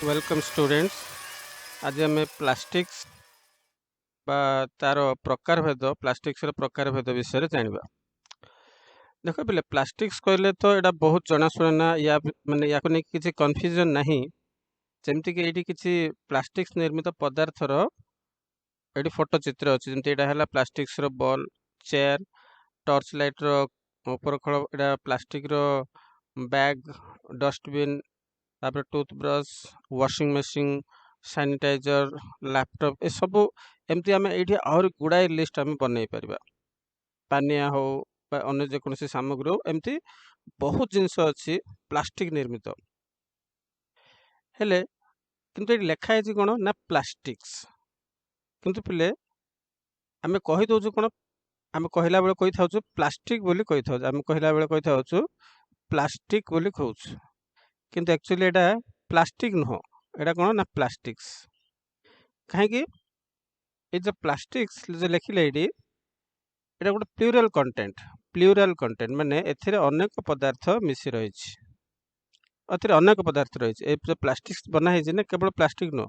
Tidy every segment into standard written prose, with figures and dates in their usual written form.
Welcome students. आज आम plastics बा तार प्रकारभेद प्लास्टिक्स प्रकारभेद विषय जानिबा। देख पे प्लास्टिक्स कहले तो यहाँ बहुत जनाशुना ना या माने या किसी कन्फ्यूजन नहीं। जमती कि ये किसी प्लास्टिक्स निर्मित पदार्थर ये फोटो चित्र अच्छी जमी यहाँ plastics ball chair torch light उपरखोल यहाँ प्लास्टिक बैग डस्टबिन तापर toothbrush washing machine sanitiser laptop ए सब एमती आम ये आहरी गुड़ाए लिस्ट आम बनई पार पानिया हो अन्य जेकोसी सामग्री हो एमती बहुत जिनस अच्छी प्लास्टिक निर्मित हेले किंतु ये लेखाई कौन ना प्लास्टिक्स किंतु पिले आम कहीदे कौन आम कहला बेले कही था प्लास्टिक बोली कही था आम कहला बेले कही था प्लास्टिक बोली कहूँ किंतु एक्चुअली एटा प्लास्टिक नुह एटा कौन ना प्लास्टिक्स कहीं ये जो प्लास्टिक्स जो लिखिले ये गोटे प्लूराल कंटेंट माने एथिरे अनेक पदार्थ मिसी रही अतिर अनेक पदार्थ रही जो प्लास्टिक्स बना है ना केवल प्लास्टिक नुह।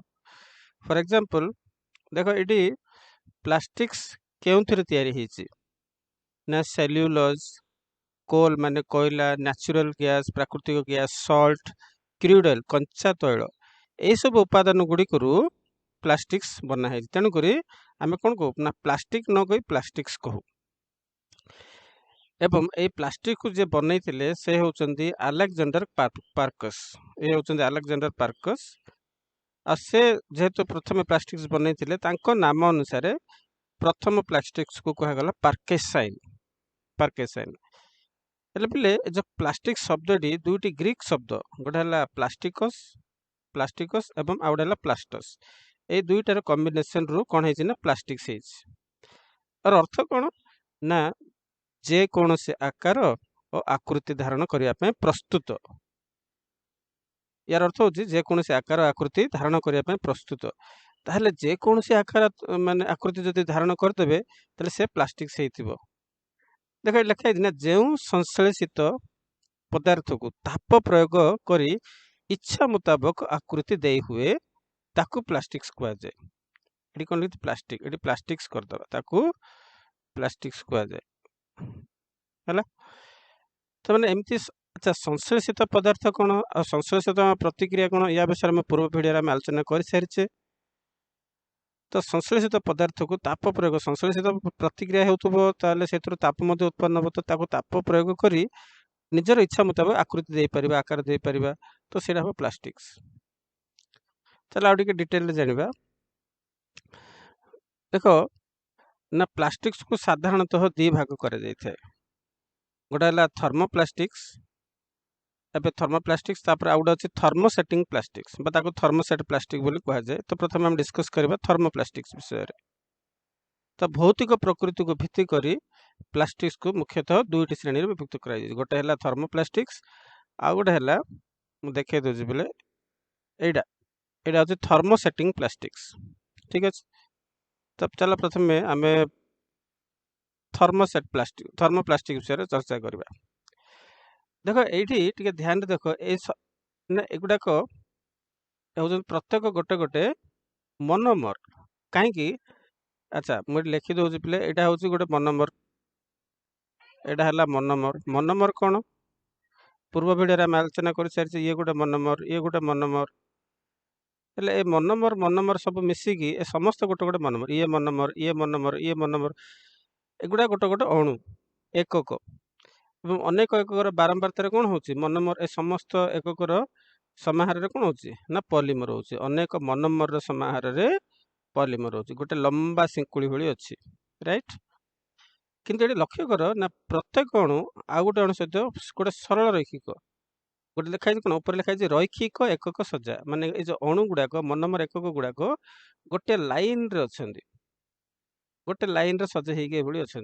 फॉर एग्जांपल देखो ये प्लास्टिक्स क्यों तैयारी ना सेल्युलोज कोल माने कोयला नेचुरल गैस प्राकृतिक गैस सॉल्ट क्रूड ऑयल कंचा तैल यह सब उपादान गुड़िक प्लास्टिक्स बना है तेणुक आम कौन कहू ना प्लास्टिक न कही प्लास्टिक्स कहू एवं ये प्लास्टिक को जे बनई से होचंदी अलेक्जेंडर पार्कस ये होचंदी अलेक्जेंडर पार्कस आ से जेहेतु प्रथम प्लास्टिक्स बनई नाम अनुसार प्रथम प्लास्टिक्स को कहगला पार्केसाइन पिले जो प्लास्टिक शब्दटी दुईटी ग्रीक शब्द गोटे है प्लास्टिकस एवं आउ गोटे प्लास्टस ये दुईटार कॉम्बिनेशन रु कौन है प्लास्टिक्स और अर्थ कौन ना जे कौन से आकार और आकृति धारण करने प्रस्तुत यार अर्थ होची जे कौन से आकार आकृति धारण करने प्रस्तुत ताहले जे कौन से आकार माने आकृति जदि धारण करदेबे ताहले से प्लास्टिक्स हेइथिबो। देख लिखा है जो संश्लेषित पदार्थ को ताप प्रयोग करी इच्छा मुताबक आकृति दे हुए ताकू प्लास्टिक्स कह जाए। ये कौन प्लास्टिक ये प्लास्टिक्स करदे ताकू प्लास्टिक्स कह जाए है तो मैंने एमती। अच्छा संश्लेषित पदार्थ कौन आ संश्लेषित प्रतिक्रिया कौन या विषय में पूर्व भिडियो में आलोचना कर सारी। तो संश्लेषित पदार्थ को ताप प्रयोग संश्लेषित प्रतिक्रिया होता से ताप उत्पन्न हो तो ताप प्रयोग कर निजर इच्छा मुताबिक आकृति दे पार आकार दे पार तो सीटा हम प्लास्टिक्स। चलो आउ डिटेल जानिबा। देख ना प्लास्टिक्स को साधारणतः दी भाग कर गोटे है थर्मोप्लास्टिक्स एबे थर्मोप्लास्टिक्स तापर आउ गोटे थर्मोसेटिंग प्लास्टिक्स ताको थर्मोसेट प्लास्टिक बोली कह जाए। तो प्रथम हम डिस्कस करबा थर्मोप्लास्टिक्स विषय तो भौतिक प्रकृति को भित्ति करी प्लास्टिक्स को मुख्यतः दुईटी श्रेणी विभक्त कर गोटे है थर्मोप्लास्टिक्स आउ गोटे है देखे दूसरी बोले यहाँ यहाँ हूँ थर्मोसेटिंग प्लास्टिक्स ठीक अच्छे। तब चलो प्रथम आम थर्मोप्लास्टिक विषय चर्चा करवा। देख ये ध्यान देख एगुड़ाक प्रत्येक गोटे गोटे मोनोमर कहीं। अच्छा मुझे लिखी दूसरी पे यहाँ हूँ गोटे मोनोमर यहाँ है मोनोमर कौन पूर्व भिडियो आम आलोचना कर सारी ये गोटे मोनोमर हेले ए मोनोमर सब मिसिकी ए समस्त गोटे गोटे मोनोमर ये मोनोमर एगुड़ा गोटे गोटे अणु एकक एवं अनेक एककर बारंबारतार कौन हो मोनोमर ए समस्त एककर समाहार कौन हो पॉलीमर हो अनेक मोनोमर समाहार पॉलीमर हो गोटे लंबा सिंकुड़ी भली अच्छी राइट। किंतु ये लक्ष्य कर ना प्रत्येक अणु आउ गोटे अणु सहित गोटे सरल रैखिक गोटे लिखाई कौन ऊपर लिखाई रैखिक एकक सज्जा माने ये जो अणु गुड़ाक मोनोमर एकक गुड़ाक गोटे लाइन रे अछंदी गोटे लाइन रे सजा होगी अच्छा।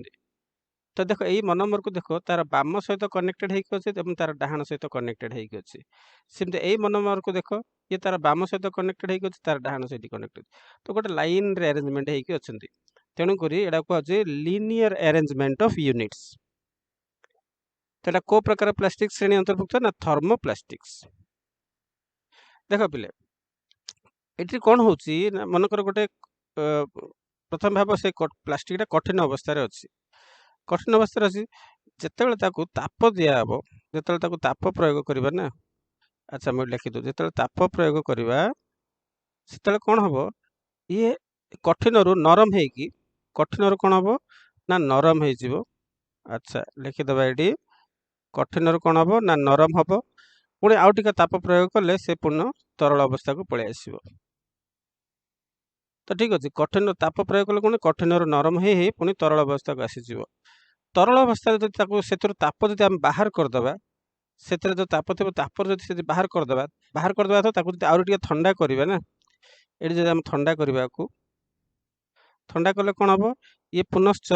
तो देख यही मोनोमर को देख तार बाम सहित कनेक्टेड होती तार डाहाण सहित कनेक्टेड होती सेमती यही मोनोमर को देख ये तार बाम सहित कनेक्टेड होती तार डाहाण सहित कनेक्टेड तो गोटे लाइन रे अरेंजमेंट होती अच्छा। तेणुक यहाँ कहुए लिनियर अरेंजमेंट ऑफ यूनिट्स तो को प्रकार प्लास्टिक श्रेणी अंतर्भुक्त ना थर्मोप्लास्टिक्स। देख पिले ଏଠି କ'ଣ ହେଉଛି ନା ମନେକର ଗୋଟେ ପ୍ରଥମ ଭାବ ସେ ପ୍ଲାଷ୍ଟିକଟା କଠିନ ଅବସ୍ଥାରେ ଅଛି। କଠିନ ଅବସ୍ଥାରେ ଅଛି ଯେତେବେଳେ ତାକୁ ତାପ ଦିଆହେବ, ଯେତେବେଳେ ତାକୁ ତାପ ପ୍ରୟୋଗ କରିବା ନା, ଆଚ୍ଛା ମୁଁ ଲେଖିଦେଉଛି, ଯେତେବେଳେ ତାପ ପ୍ରୟୋଗ କରିବା ସେତେବେଳେ କ'ଣ ହେବ, ଇଏ କଠିନରୁ ନରମ ହେଇକି, କଠିନରୁ କ'ଣ ହେବ ନା ନରମ ହେଇଯିବ। ଆଚ୍ଛା ଲେଖିଦେବା ଏଠି, କଠିନରୁ କ'ଣ ହେବ ନା ନରମ ହେବ, ପୁଣି ଆଉ ଟିକେ ତାପ ପ୍ରୟୋଗ କଲେ ସେ ପୁନଃ ତରଳ ଅବସ୍ଥାକୁ ପଳେଇ ଆସିବ। ତ ଠିକ୍ ଅଛି, କଠିନ ତାପ ପ୍ରୟୋଗ କଲେ କ'ଣ କଠିନରୁ ନରମ ହେଇ ହେଇ ପୁଣି ତରଳ ଅବସ୍ଥାକୁ ଆସିଯିବ। ତରଳ ଅବସ୍ଥାରେ ଯଦି ତାକୁ ସେଥିରୁ ତାପ ଯଦି ଆମେ ବାହାର କରିଦେବା, ସେଥିରେ ଯେଉଁ ତାପ ଥିବ ତାପରୁ ଯଦି ବାହାର କରିଦେବା ତ ତାକୁ ଯଦି ଆହୁରି ଟିକେ ଥଣ୍ଡା କରିବା ନା, ଏଠି ଯଦି ଆମେ ଥଣ୍ଡା କରିବାକୁ, ଥଣ୍ଡା କଲେ କ'ଣ ହେବ, ଇଏ ପୁନଶ୍ଚ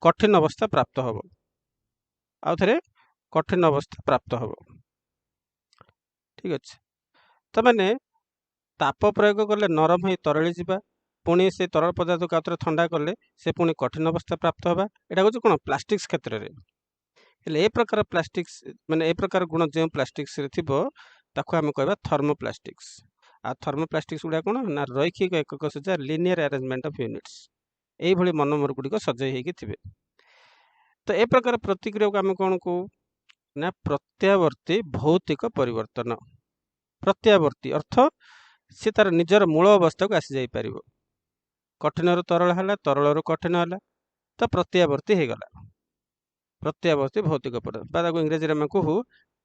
କଠିନ ଅବସ୍ଥା ପ୍ରାପ୍ତ ହେବ, ଆଉ ଥରେ କଠିନ ଅବସ୍ଥା ପ୍ରାପ୍ତ ହେବ। ଠିକ୍ ଅଛି, ତାମାନେ ତାପ ପ୍ରୟୋଗ କଲେ ନରମ ହେଇ ତରଳି ଯିବା, ପୁଣି ସେ ତରଳ ପଦାର୍ଥକୁ ଆଉଥରେ ଥଣ୍ଡା କଲେ ସେ ପୁଣି କଠିନ ଅବସ୍ଥା ପ୍ରାପ୍ତ ହେବା। ଏଇଟା ହେଉଛି କ'ଣ ପ୍ଲାଷ୍ଟିକ୍ସ କ୍ଷେତ୍ରରେ। ହେଲେ ଏ ପ୍ରକାର ପ୍ଲାଷ୍ଟିକ୍ସ ମାନେ ଏ ପ୍ରକାର ଗୁଣ ଯେଉଁ ପ୍ଲାଷ୍ଟିକ୍ସରେ ଥିବ ତାକୁ ଆମେ କହିବା ଥର୍ମୋପ୍ଲାଷ୍ଟିକ୍ସ। ଆଉ ଥର୍ମୋପ୍ଲାଷ୍ଟିକ୍ସ ଗୁଡ଼ା କ'ଣ ନା ରୈଖିକ ଏକକ ସଜ୍ଜା ଲିନିୟର ଆରେଞ୍ଜମେଣ୍ଟ ଅଫ୍ ୟୁନିଟ୍ସ, ଏଇଭଳି ମନୋମର ଗୁଡ଼ିକ ସଜେଇ ହେଇକି ଥିବେ। ତ ଏ ପ୍ରକାର ପ୍ରତିକ୍ରିୟାକୁ ଆମେ କ'ଣ କହୁ ନା ପ୍ରତ୍ୟାବର୍ତ୍ତୀ ଭୌତିକ ପରିବର୍ତ୍ତନ। ପ୍ରତ୍ୟାବର୍ତ୍ତୀ ଅର୍ଥ ସେ ତାର ନିଜର ମୂଳ ଅବସ୍ଥାକୁ ଆସିଯାଇପାରିବ। କଠିନରୁ ତରଳ ହେଲା, ତରଳରୁ କଠିନ ହେଲା, ତ ପ୍ରତ୍ୟାବର୍ତ୍ତୀ ହେଇଗଲା। ପ୍ରତ୍ୟାବର୍ତ୍ତୀ ଭୌତିକ ପରିବର୍ତ୍ତନ ବା ତାକୁ ଇଂରେଜୀରେ ଆମେ କହୁ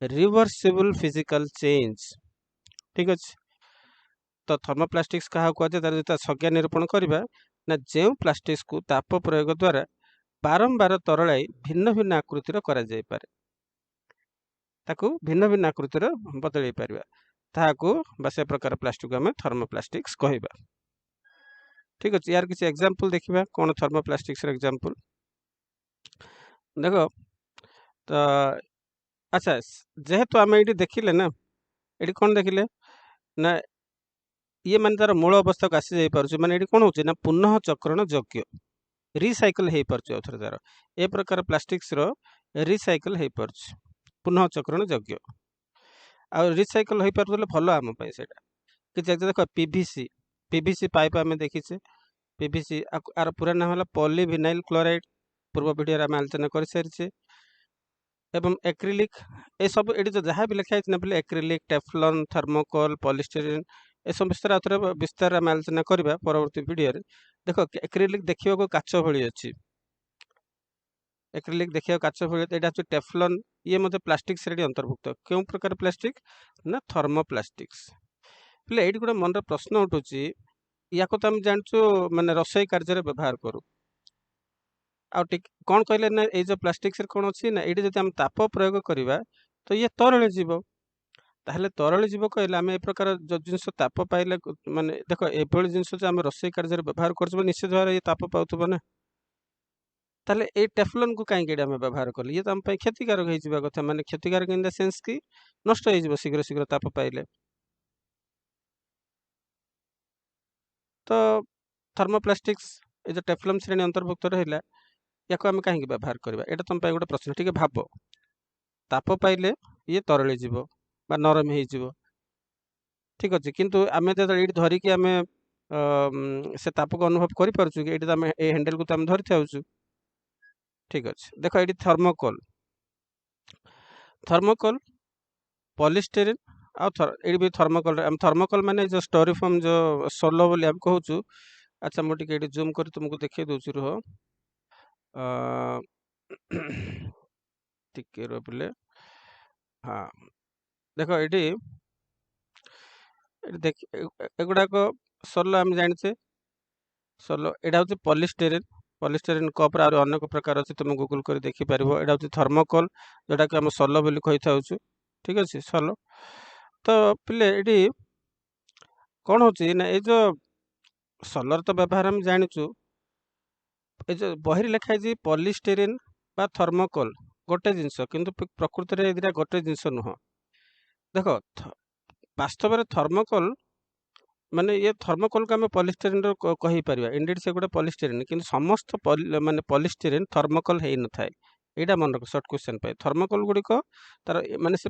ରିଭର୍ସିବଲ୍ ଫିଜିକାଲ ଚେଞ୍ଜ। ଠିକ୍ ଅଛି, ତ ଥର୍ମୋପ୍ଲାଷ୍ଟିକ୍ସ କାହାକୁ କୁହାଯାଏ, ତାର ଯଦି ସଂଜ୍ଞା ନିରୂପଣ କରିବା ନା ଯେଉଁ ପ୍ଲାଷ୍ଟିକ୍ସକୁ ତାପ ପ୍ରୟୋଗ ଦ୍ୱାରା ବାରମ୍ବାର ତରଳାଇ ଭିନ୍ନ ଭିନ୍ନ ଆକୃତିର କରାଯାଇପାରେ, ତାକୁ ଭିନ୍ନ ଭିନ୍ନ ଆକୃତିର ବଦଳାଇ ପାରିବା, ତାହାକୁ ବା ସେ ପ୍ରକାର ପ୍ଲାଷ୍ଟିକକୁ ଆମେ ଥର୍ମୋପ୍ଲାଷ୍ଟିକ୍ସ କହିବା। ଠିକ୍ ଅଛି, ୟାର କିଛି ଏକ୍ଜାମ୍ପଲ୍ ଦେଖିବା, କ'ଣ ଥର୍ମୋପ୍ଲାଷ୍ଟିକ୍ସର ଏକ୍ଜାମ୍ପଲ୍ ଦେଖ। ତ ଆଚ୍ଛା, ଯେହେତୁ ଆମେ ଏଇଠି ଦେଖିଲେ ନା, ଏଠି କ'ଣ ଦେଖିଲେ ନା ଇଏ ମାନେ ତାର ମୂଳ ଅବସ୍ଥାକୁ ଆସିଯାଇପାରୁଛି, ମାନେ ଏଠି କ'ଣ ହେଉଛି ନା ପୁନଃ ଚକ୍ରଣ ଯୋଗ୍ୟ, ରିସାଇକେଲ ହେଇପାରୁଛି ଆଉ ଥରେ ତାର। ଏ ପ୍ରକାର ପ୍ଲାଷ୍ଟିକ୍ସର ରିସାଇକେଲ ହେଇପାରୁଛି, ପୁନଃ ଚକ୍ରଣ ଯୋଗ୍ୟ, ଆଉ ରିସାଇକେଲ ହେଇପାରୁଥିଲେ ଭଲ ଆମ ପାଇଁ ସେଇଟା। କିଛି ଦେଖ ପିଭିସି ପାଇପ୍ ଆମେ ଦେଖିଛେ, ପିଭିସି ଆର ପୁରା ନାମ ହେଲା ପଲିଭିନାଇଲ କ୍ଲୋରାଇଡ୍, ପୂର୍ବ ଭିଡ଼ିଓରେ ଆମେ ଆଲୋଚନା କରିସାରିଛେ। ଏବଂ ଏକ୍ରିଲିକ୍, ଏସବୁ ଏଠି ଯାହା ବି ଲେଖା ହେଇଛି ନା ବୋଲେ ଏକ୍ରିଲିକ୍, ଟେଫଲନ୍, ଥର୍ମୋକୋଲ, ପଲିଷ୍ଟିରିନ୍, ଏସବୁ ବିଷୟରେ ଆଉ ଥରେ ବିସ୍ତାରରେ ଆମେ ଆଲୋଚନା କରିବା ପରବର୍ତ୍ତୀ ଭିଡ଼ିଓରେ। ଦେଖ ଏକ୍ରିଲିକ୍ ଦେଖିବାକୁ କାଚ ଭଳି ଅଛି, ଏକ୍ରିଲିକ୍ ଦେଖିବାକୁ କାଚ ଭଳି, ଏଇଟା ହେଉଛି ଟେଫଲନ୍, ଇଏ ମଧ୍ୟ ପ୍ଲାଷ୍ଟିକ୍ ଶ୍ରେଣୀ ଅନ୍ତର୍ଭୁକ୍ତ। କେଉଁ ପ୍ରକାର ପ୍ଲାଷ୍ଟିକ୍ ନା ଥର୍ମୋପ୍ଲାଷ୍ଟିକ୍ସ। ହେଲେ ଏଇଠି ଗୋଟେ ମନରେ ପ୍ରଶ୍ନ ଉଠୁଛି, ୟାକୁ ତ ଆମେ ଜାଣିଛୁ ମାନେ ରୋଷେଇ କାର୍ଯ୍ୟରେ ବ୍ୟବହାର କରୁ, ଆଉ ଟିକେ କ'ଣ କହିଲେ ନା ଏଇ ଯେଉଁ ପ୍ଲାଷ୍ଟିକ୍ସରେ କ'ଣ ଅଛି ନା ଏଇଠି ଯଦି ଆମେ ତାପ ପ୍ରୟୋଗ କରିବା ତ ଇଏ ତରଳି ଯିବ। ତାହେଲେ ତରଳି ଯିବ କହିଲେ ଆମେ ଏ ପ୍ରକାର ଯେଉଁ ଜିନିଷ ତାପ ପାଇଲେ, ମାନେ ଦେଖ ଏଭଳି ଜିନିଷ ଯେ ଆମେ ରୋଷେଇ କାର୍ଯ୍ୟରେ ବ୍ୟବହାର କରୁଛୁ ନିଶ୍ଚିତ ଭାବରେ ଇଏ ତାପ ପାଉଥିବ ନା, ତାହେଲେ ଏଇ ଟେଫଲନ୍କୁ କାହିଁକି ଏଇଟା ଆମେ ବ୍ୟବହାର କଲେ, ଇଏ ତ ଆମ ପାଇଁ କ୍ଷତିକାରକ ହେଇଯିବା କଥା, ମାନେ କ୍ଷତିକାରକ ଇନ୍ ଦ ସେନ୍ସ କି ନଷ୍ଟ ହେଇଯିବ ଶୀଘ୍ର ଶୀଘ୍ର ତାପ ପାଇଲେ। ତ ଥର୍ମୋପ୍ଲାଷ୍ଟିକ୍ସ ଏ ଯେଉଁ ଟେଫଲନ୍ ଶ୍ରେଣୀ ଅନ୍ତର୍ଭୁକ୍ତ ରହିଲା, ୟାକୁ ଆମେ କାହିଁକି ବ୍ୟବହାର କରିବା, ଏଇଟା ତମ ପାଇଁ ଗୋଟେ ପ୍ରଶ୍ନ। ଟିକେ ଭାବ, ତାପ ପାଇଲେ ଇଏ ତରଳି ଯିବ ବା ନରମ ହେଇଯିବ, ଠିକ୍ ଅଛି, କିନ୍ତୁ ଆମେ ଯେତେବେଳେ ଏଇଠି ଧରିକି ଆମେ ସେ ତାପକୁ ଅନୁଭବ କରିପାରୁଛୁ କି, ଏଇଠି ତ ଆମେ ଏ ହ୍ୟାଣ୍ଡେଲକୁ ତ ଆମେ ଧରିଥାଉଛୁ। ଠିକ୍ ଅଛି, ଦେଖ ଏଇଠି ଥର୍ମୋକୋଲ, ପଲିଷ୍ଟିରିନ୍, ଆଉ ଏଇଠି ବି ଥର୍ମୋକୋଲରେ ଆମେ ଥର୍ମୋକୋଲ ମାନେ ଯେଉଁ ଷ୍ଟୋରିଫୋମ୍ ଯେଉଁ ସୋଲୋ ବୋଲି ଆମେ କହୁଛୁ। ଆଚ୍ଛା ମୁଁ ଟିକେ ଏଇଠି ଜୁମ୍ କରି ତୁମକୁ ଦେଖେଇ ଦେଉଛି, ରୁହ ଟିକେ ରହିଲେ। ହଁ ଦେଖ ଏଇଠି ଏଗୁଡ଼ାକ ସୋଲୋ ଆମେ ଜାଣିଛେ, ସୋଲୋ। ଏଇଟା ହେଉଛି ପଲିଷ୍ଟିରିନ୍ କପ୍ର ଆହୁରି ଅନେକ ପ୍ରକାର ଅଛି, ତୁମେ ଗୁଗୁଲ୍ କରି ଦେଖିପାରିବ। ଏଇଟା ହେଉଛି ଥର୍ମୋକୋଲ, ଯେଉଁଟାକି ଆମେ ସୋଲୋ ବୋଲି କହିଥାଉଛୁ। ଠିକ୍ ଅଛି, ସୋଲୋ। ତ ପିଲେ ଏଇଠି କ'ଣ ହେଉଛି ନା ଏଇ ଯେଉଁ ସୋଲୋର ତ ବ୍ୟବହାର ଆମେ ଜାଣିଛୁ, ଏ ଯେଉଁ ବହିରେ ଲେଖା ହେଇଛି ପଲିଷ୍ଟିରିନ୍ ବା ଥର୍ମୋକୋଲ ଗୋଟେ ଜିନିଷ, କିନ୍ତୁ ପ୍ରକୃତିରେ ଏ ଦୁଇଟା ଗୋଟେ ଜିନିଷ ନୁହଁ। ଦେଖ ବାସ୍ତବରେ ଥର୍ମୋକୋଲ ମାନେ ଇଏ ଥର୍ମୋକୋଲକୁ ଆମେ ପଲିଷ୍ଟିରିନ୍ର କହିପାରିବା, ଇଣ୍ଡିଡ୍ ସେ ଗୋଟେ ପଲିଷ୍ଟିରିନ୍, କିନ୍ତୁ ସମସ୍ତ ମାନେ ପଲିଷ୍ଟିରିନ୍ ଥର୍ମୋକୋଲ ହେଇନଥାଏ। ଏଇଟା ମନେ ରଖ ସର୍ଟ କ୍ୱେଶ୍ଚନ୍ ପାଇଁ। ଥର୍ମୋକୋଲ ଗୁଡ଼ିକ ତାର ମାନେ ସେ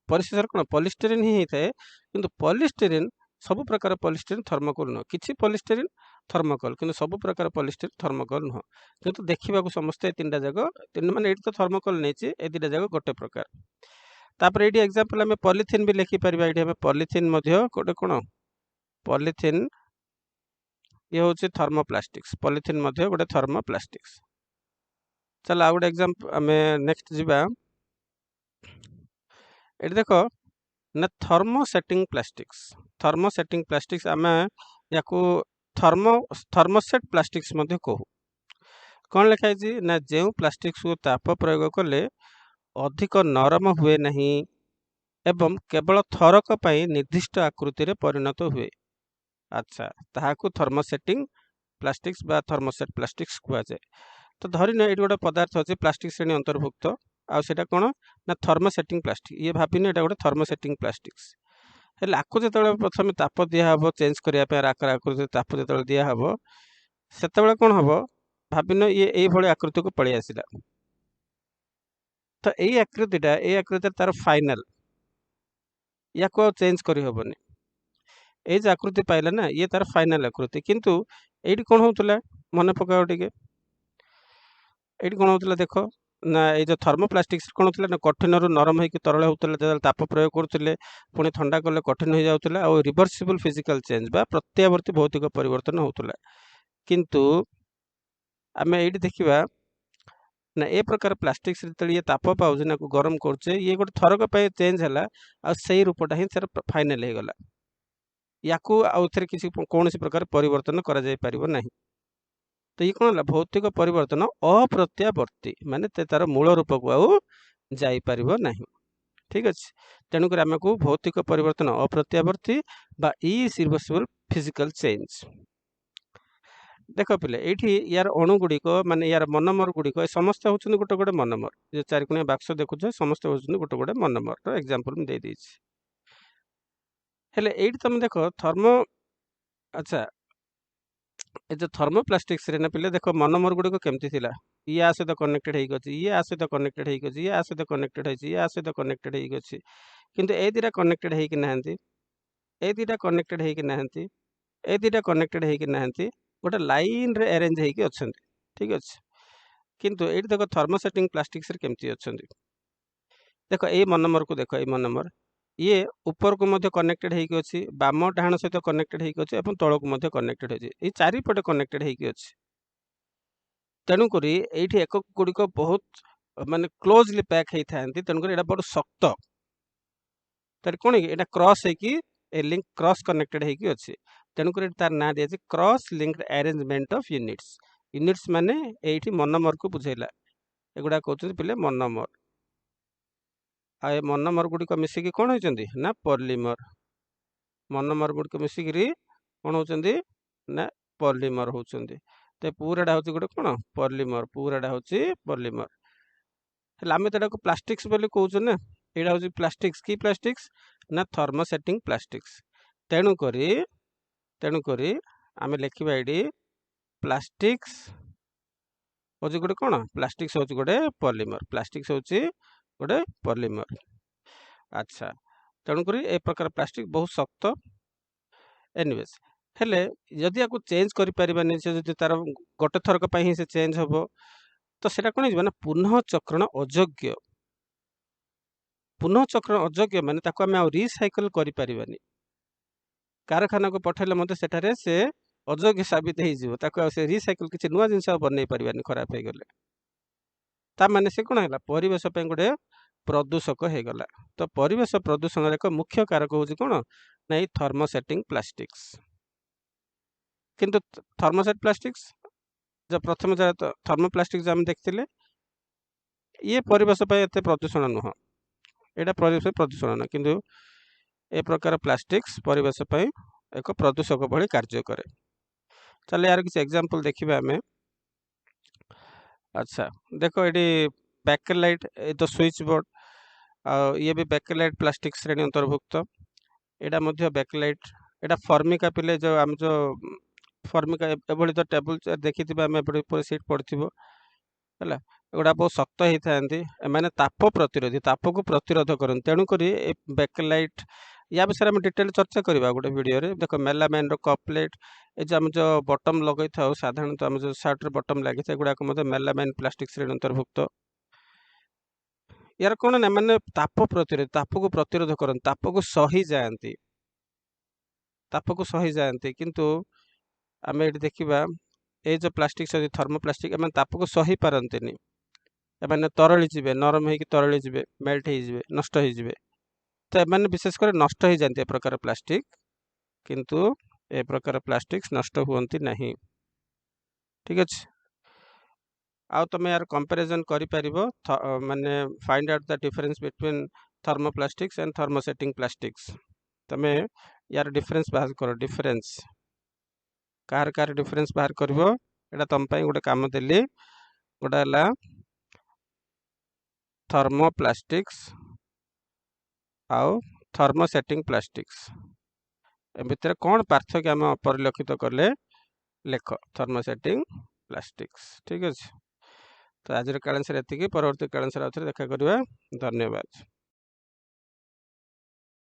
ପରିଶେଷରେ କ'ଣ ପଲିଷ୍ଟିରିନ୍ ହିଁ ହେଇଥାଏ, କିନ୍ତୁ ପଲିଷ୍ଟିରିନ୍ ସବୁ ପ୍ରକାର ପଲିଷ୍ଟିରିନ୍ ଥର୍ମୋକୋଲ୍ ନୁହଁ, କିଛି ପଲିଷ୍ଟିରିନ୍ ଥର୍ମୋକୋଲ୍, କିନ୍ତୁ ସବୁ ପ୍ରକାର ପଲିଷ୍ଟିରିନ୍ ଥର୍ମୋକୋଲ୍ ନୁହଁ। କିନ୍ତୁ ଦେଖିବାକୁ ସମସ୍ତେ ତିନିଟା ଯାକ ମାନେ ଏଇଠି ତ ଥର୍ମୋକୋଲ୍ ନେଇଛି, ଏ ଦୁଇଟା ଯାକ ଗୋଟେ ପ୍ରକାର। ତାପରେ ଏଇଠି ଏକ୍ସାମ୍ପଲ୍ ଆମେ ପଲିଥିନ୍ ବି ଲେଖିପାରିବା। ଏଇଠି ଆମେ ପଲିଥିନ୍ ମଧ୍ୟ ଗୋଟେ କ'ଣ ପଲିଥିନ୍ ଇଏ ହେଉଛି ଥର୍ମୋପ୍ଲାଷ୍ଟିକ୍ସ, ପଲିଥିନ୍ ମଧ୍ୟ ଗୋଟେ ଥର୍ମୋପ୍ଲାଷ୍ଟିକ୍ସ। ଚାଲ ଆଉ ଗୋଟେ ଏକ୍ସାମ୍ପଲ୍ ଆମେ ନେକ୍ସଟ ଯିବା। ଏଠି ଦେଖ ନା ଥର୍ମୋସେଟିଂ ପ୍ଲାଷ୍ଟିକ୍ସ, ଥର୍ମୋସେଟିଂ ପ୍ଲାଷ୍ଟିକ୍ସ ଆମେ ୟାକୁ ଥର୍ମୋସେଟ୍ ପ୍ଲାଷ୍ଟିକ୍ସ ମଧ୍ୟ କହୁ। କ'ଣ ଲେଖା ହେଇଛି ନା ଯେଉଁ ପ୍ଲାଷ୍ଟିକ୍ସକୁ ତାପ ପ୍ରୟୋଗ କଲେ ଅଧିକ ନରମ ହୁଏ ନାହିଁ ଏବଂ କେବଳ ଥରକ ପାଇଁ ନିର୍ଦ୍ଦିଷ୍ଟ ଆକୃତିରେ ପରିଣତ ହୁଏ, ଆଚ୍ଛା, ତାହାକୁ ଥର୍ମୋସେଟିଂ ପ୍ଲାଷ୍ଟିକ୍ସ ବା ଥର୍ମୋସେଟ୍ ପ୍ଲାଷ୍ଟିକ୍ସ କୁହାଯାଏ। ତ ଧରିନେ ଏଇଠି ଗୋଟେ ପଦାର୍ଥ ଅଛି ପ୍ଲାଷ୍ଟିକ୍ ଶ୍ରେଣୀ ଅନ୍ତର୍ଭୁକ୍ତ, ଆଉ ସେଇଟା କ'ଣ ନା ଥର୍ମୋସେଟିଂ ପ୍ଲାଷ୍ଟିକ୍। ଇଏ ଭାବିନେ ଏଇଟା ଗୋଟେ ଥର୍ମୋସେଟିଂ ପ୍ଲାଷ୍ଟିକ୍ସ। ହେଲେ ଆକୁ ଯେତେବେଳେ ପ୍ରଥମେ ତାପ ଦିଆହେବ ଚେଞ୍ଜ କରିବା ପାଇଁ ଆକୃତିରେ ତାପ ଯେତେବେଳେ ଦିଆହେବ ସେତେବେଳେ କ'ଣ ହେବ ଭାବିନ ଇଏ ଏଇଭଳି ଆକୃତିକୁ ପଳେଇ ଆସିଲା। ତ ଏଇ ଆକୃତିରେ ତାର ଫାଇନାଲ, ୟାକୁ ଆଉ ଚେଞ୍ଜ କରିହେବନି। ଏଇ ଯେ ଆକୃତି ପାଇଲା ନା ଇଏ ତାର ଫାଇନାଲ ଆକୃତି। କିନ୍ତୁ ଏଇଠି କ'ଣ ହେଉଥିଲା ମନେ ପକାଅ ଟିକେ, ଏଇଠି କ'ଣ ହେଉଥିଲା ଦେଖ ନା ଏଇ ଯେଉଁ ଥର୍ମୋପ୍ଲାଷ୍ଟିକ୍ସ କ'ଣ ହେଉଥିଲା ନା କଠିନରୁ ନରମ ହେଇକି ତରଳ ହେଉଥିଲା। ଯେତେବେଳେ ତାପ ପ୍ରୟୋଗ କରୁଥିଲେ ପୁଣି ଥଣ୍ଡା କଲେ କଠିନ ହୋଇଯାଉଥିଲା, ଆଉ ରିଭର୍ସିବଲ୍ ଫିଜିକାଲ ଚେଞ୍ଜ ବା ପ୍ରତ୍ୟାବର୍ତ୍ତୀ ଭୌତିକ ପରିବର୍ତ୍ତନ ହେଉଥିଲା। କିନ୍ତୁ ଆମେ ଏଇଠି ଦେଖିବା ନା ଏ ପ୍ରକାର ପ୍ଲାଷ୍ଟିକ୍ସ ଯେତେବେଳେ ଇଏ ତାପ ପାଉଛି ନା ଗରମ କରୁଛେ, ଇଏ ଗୋଟେ ଥରକ ପାଇଁ ଚେଞ୍ଜ ହେଲା, ଆଉ ସେଇ ରୂପଟା ହିଁ ତାର ଫାଇନାଲ ହେଇଗଲା। ୟାକୁ ଆଉ ଏଥିରେ କିଛି କୌଣସି ପ୍ରକାର ପରିବର୍ତ୍ତନ କରାଯାଇପାରିବ ନାହିଁ। ତ ଇଏ କ'ଣ ହେଲା ଭୌତିକ ପରିବର୍ତ୍ତନ ଅପ୍ରତ୍ୟାବର୍ତ୍ତୀ, ମାନେ ତାର ମୂଳ ରୂପକୁ ଆଉ ଯାଇପାରିବ ନାହିଁ। ଠିକ୍ ଅଛି, ତେଣୁକରି ଆମେ କହୁ ଭୌତିକ ପରିବର୍ତ୍ତନ ଅପ୍ରତ୍ୟାବର୍ତ୍ତୀ ବା ଇରିଭର୍ସିବଲ୍ ଫିଜିକାଲ ଚେଞ୍ଜ। ଦେଖ ପିଲେ ଏଇଠି ୟାର ଅଣୁ ଗୁଡ଼ିକ ମାନେ ୟାର ମନୋମର ଗୁଡ଼ିକ ସମସ୍ତେ ହେଉଛନ୍ତି ଗୋଟେ ଗୋଟେ ମନୋମର। ଯେ ଚାରିକୋଣିଆ ବାକ୍ସ ଦେଖୁଛ ସମସ୍ତେ ହେଉଛନ୍ତି ଗୋଟେ ଗୋଟେ ମନୋମରର ଏକ୍ସାମ୍ପଲ୍ ମୁଁ ଦେଇଦେଇଛି। ହେଲେ ଏଇଠି ତମେ ଦେଖ ଆଚ୍ଛା ଏ ଯେଉଁ ଥର୍ମୋପ୍ଲାଷ୍ଟିକ୍ସରେ ନା ପିଲେ ଦେଖ ମନୋମର ଗୁଡ଼ିକ କେମିତି ଥିଲା, ଇଏ ଆ ସହିତ କନେକ୍ଟେଡ୍ ହେଇକି ଅଛି, ଇଏ ଆ ସହିତ କନେକ୍ଟେଡ୍ ହେଇକି ଅଛି, ଇଏ ଆ ସହିତ କନେକ୍ଟେଡ୍ ହେଇଛି, ଇଏ ଆ ସହିତ କନେକ୍ଟେଡ୍ ହେଇକି ଅଛି। କିନ୍ତୁ ଏ ଦୁଇଟା କନେକ୍ଟେଡ୍ ହେଇକି ନାହାନ୍ତି, ଏ ଦୁଇଟା କନେକ୍ଟେଡ୍ ହେଇକି ନାହାନ୍ତି, ଏ ଦୁଇଟା କନେକ୍ଟେଡ୍ ହେଇକି ନାହାନ୍ତି, ଗୋଟେ ଲାଇନ୍ରେ ଆରେଞ୍ଜ ହେଇକି ଅଛନ୍ତି। ଠିକ୍ ଅଛି, କିନ୍ତୁ ଏଇଠି ଦେଖ ଥର୍ମୋସେଟିଂ ପ୍ଲାଷ୍ଟିକ୍ସରେ କେମିତି ଅଛନ୍ତି। ଦେଖ ଏଇ ମନୋମରକୁ ଦେଖ, ଏଇ ମନୋମର ଇଏ ଉପରକୁ ମଧ୍ୟ କନେକ୍ଟେଡ୍ ହେଇକି ଅଛି, ବାମ ଡାହାଣ ସହିତ କନେକ୍ଟେଡ୍ ହେଇକି ଅଛି ଏବଂ ତଳକୁ ମଧ୍ୟ କନେକ୍ଟେଡ୍ ହେଇଛି, ଏଇ ଚାରିପଟେ କନେକ୍ଟେଡ୍ ହେଇକି ଅଛି। ତେଣୁକରି ଏଇଠି ଏକକ ଗୁଡ଼ିକ ବହୁତ ମାନେ କ୍ଲୋଜଲି ପ୍ୟାକ୍ ହେଇଥାନ୍ତି, ତେଣୁକରି ଏଇଟା ବଡ଼ ଶକ୍ତ। ତାର କ'ଣ କି ଏଇଟା କ୍ରସ୍ ହେଇକି ଏ ଲିଙ୍କ କ୍ରସ୍ କନେକ୍ଟେଡ୍ ହେଇକି ଅଛି, ତେଣୁକରି ତାର ନାଁ ଦିଆଯାଇଛି cross linked arrangement of units. Units ମାନେ ଏଇଠି ମନୋମରକୁ ବୁଝେଇଲା, ଏଗୁଡ଼ା କହୁଛନ୍ତି ପିଲେ ମନୋମର। ଆଉ ଏ ମନୋମର ଗୁଡ଼ିକ ମିଶିକି କ'ଣ ହେଉଛନ୍ତି ନା ପଲିମର। ମନୋମର ଗୁଡ଼ିକ ମିଶିକିରି କ'ଣ ହେଉଛନ୍ତି ନା ପଲିମର ହେଉଛନ୍ତି। ତ ପୁରାଟା ହେଉଛି ଗୋଟେ କ'ଣ ପଲିମର, ପୁରାଟା ହେଉଛି ପଲିମର। ହେଲେ ଆମେ ତ ଏଟାକୁ ପ୍ଲାଷ୍ଟିକ୍ସ ବୋଲି କହୁଛୁ ନା, ଏଇଟା ହେଉଛି ପ୍ଲାଷ୍ଟିକ୍ସ। କି ପ୍ଲାଷ୍ଟିକ୍ସ ନା ଥର୍ମୋସେଟିଂ ପ୍ଲାଷ୍ଟିକ୍ସ। ତେଣୁକରି ଆମେ ଲେଖିବା ଏଇଠି ପ୍ଲାଷ୍ଟିକ୍ସ ହେଉଛି ଗୋଟେ କ'ଣ, ପ୍ଲାଷ୍ଟିକ୍ସ ହେଉଛି ଗୋଟେ ପଲିମର, ପ୍ଲାଷ୍ଟିକ୍ସ ହେଉଛି ଗୋଟେ ପଲିମର। ଆଚ୍ଛା, ତେଣୁକରି ଏ ପ୍ରକାର ପ୍ଲାଷ୍ଟିକ୍ ବହୁତ ଶକ୍ତ। ଏନିୱେଜ୍ ହେଲେ ଯଦି ୟାକୁ ଚେଞ୍ଜ କରିପାରିବାନି, ସେ ଯଦି ତାର ଗୋଟେ ଥରକ ପାଇଁ ହିଁ ସେ ଚେଞ୍ଜ ହେବ, ତ ସେଇଟା କ'ଣ ହେଇଯିବ ନା ପୁନଃ ଚକ୍ରଣ ଅଯୋଗ୍ୟ। ପୁନଃ ଚକ୍ରଣ ଅଯୋଗ୍ୟ ମାନେ ତାକୁ ଆମେ ଆଉ ରିସାଇକେଲ କରିପାରିବାନି। କାରଖାନାକୁ ପଠାଇଲେ ମଧ୍ୟ ସେଠାରେ ସେ ଅଯୋଗ୍ୟ ସାବିତ ହେଇଯିବ, ତାକୁ ଆଉ ସେ ରିସାଇକେଲ କିଛି ନୂଆ ଜିନିଷ ଆଉ ବନେଇ ପାରିବାନି ଖରାପ ହେଇଗଲେ। ତା ମାନେ ସେ କ'ଣ ହେଲା ପରିବେଶ ପାଇଁ ଗୋଟେ ପ୍ରଦୂଷକ ହେଇଗଲା। ତ ପରିବେଶ ପ୍ରଦୂଷଣର ଏକ ମୁଖ୍ୟ କାରକ ହେଉଛି କ'ଣ ନା ଏଇ ଥର୍ମୋସେଟିଂ ପ୍ଲାଷ୍ଟିକ୍ସ। କିନ୍ତୁ ଥର୍ମୋସେଟ୍ ପ୍ଲାଷ୍ଟିକ୍ସ ଯେ ପ୍ରଥମେ ଥର୍ମୋପ୍ଲାଷ୍ଟିକ୍ସ ଆମେ ଦେଖିଥିଲେ, ଇଏ ପରିବେଶ ପାଇଁ ଏତେ ପ୍ରଦୂଷଣ ନୁହଁ, ଏଇଟା ପରିବେଶ ପ୍ରଦୂଷଣ ନୁହଁ, କିନ୍ତୁ ଏ ପ୍ରକାର ପ୍ଲାଷ୍ଟିକ୍ସ ପରିବେଶ ପାଇଁ ଏକ ପ୍ରଦୂଷକ ଭଳି କାର୍ଯ୍ୟ କରେ। ଚାଲ ୟାର କିଛି ଏକ୍ସାମ୍ପଲ୍ ଦେଖିବା ଆମେ। ଆଚ୍ଛା ଦେଖ ଏଠି ବ୍ୟାକେଲାଇଟ୍, ଏ ତ ସୁଇଚ୍ ବୋର୍ଡ଼, ଆଉ ଇଏ ବି ବ୍ୟାକେଲାଇଟ୍ ପ୍ଲାଷ୍ଟିକ୍ ଶ୍ରେଣୀ ଅନ୍ତର୍ଭୁକ୍ତ। ଏଇଟା ମଧ୍ୟ ବ୍ୟାକେଲାଇଟ୍। ଏଇଟା ଫର୍ମିକା ପିଲେ ଯେଉଁ ଆମେ ଯେଉଁ ଫର୍ମିକା ଏଭଳି ତ ଟେବୁଲ୍ ଚେୟାର ଦେଖିଥିବେ ଆମେ, ଏପଟେ ଉପରେ ସିଟ୍ ପଡ଼ିଥିବ ହେଲା, ଏଗୁଡ଼ା ବହୁତ ଶକ୍ତ ହେଇଥାନ୍ତି, ଏମାନେ ତାପ ପ୍ରତିରୋଧୀ, ତାପକୁ ପ୍ରତିରୋଧ କରନ୍ତି। ତେଣୁକରି ଏ ବ୍ୟାକେଲାଇଟ୍ या विषय में डिटेल चर्चा करवा गोटे वीडियो रे। देख मेलामाइन रो कप प्लेट ए जो हम जो बटम लगई था साधारणतः हम जो शर्ट रे बटम लागि था गुडा को मेलामाइन प्लास्टिक श्रेणी अंतर्भुक्त। यार कौन ना माने ताप प्रतिरोध, ताप को प्रतिरोध करन, ताप को सही जायंती, ताप को सही जायंती। किंतु आम ये देखा ये जो प्लास्टिक सही थर्मोप्लास्टिक एम ताप को सही पारंतिनी, एमाने तरली जिवे, नरम होगी तरली जिवे, मेल्ट हो नष्ट हो। तो एमाने विशेष कर नष्ट हो जाती ए प्रकार प्लास्टिक, किंतु ए प्रकार प्लास्टिक नष्ट हुअंती नहीं। ठीक अच्छे। आउ तुम यार कंपैरिजन करि परिबो माने find out the difference between thermoplastics and thermosetting plastics. तुम यार डिफरेंस बाहर करो, डिफरेंस कार कार डिफरेंस बाहर करिवो। एटा तुम पई गोटे काम देली, गोटा हला थर्मोप्लास्टिक्स आउ थर्मोसेटिंग प्लास्टिक्स ए भितर कौन पार्थक्य आम परिलक्षित कले लेख थर्मोसेटिंग प्लास्टिक्स। ठीक अच्छे। तो आज कालेंसर एति, परवर्ती कालेंसर देखा करवा। धन्यवाद।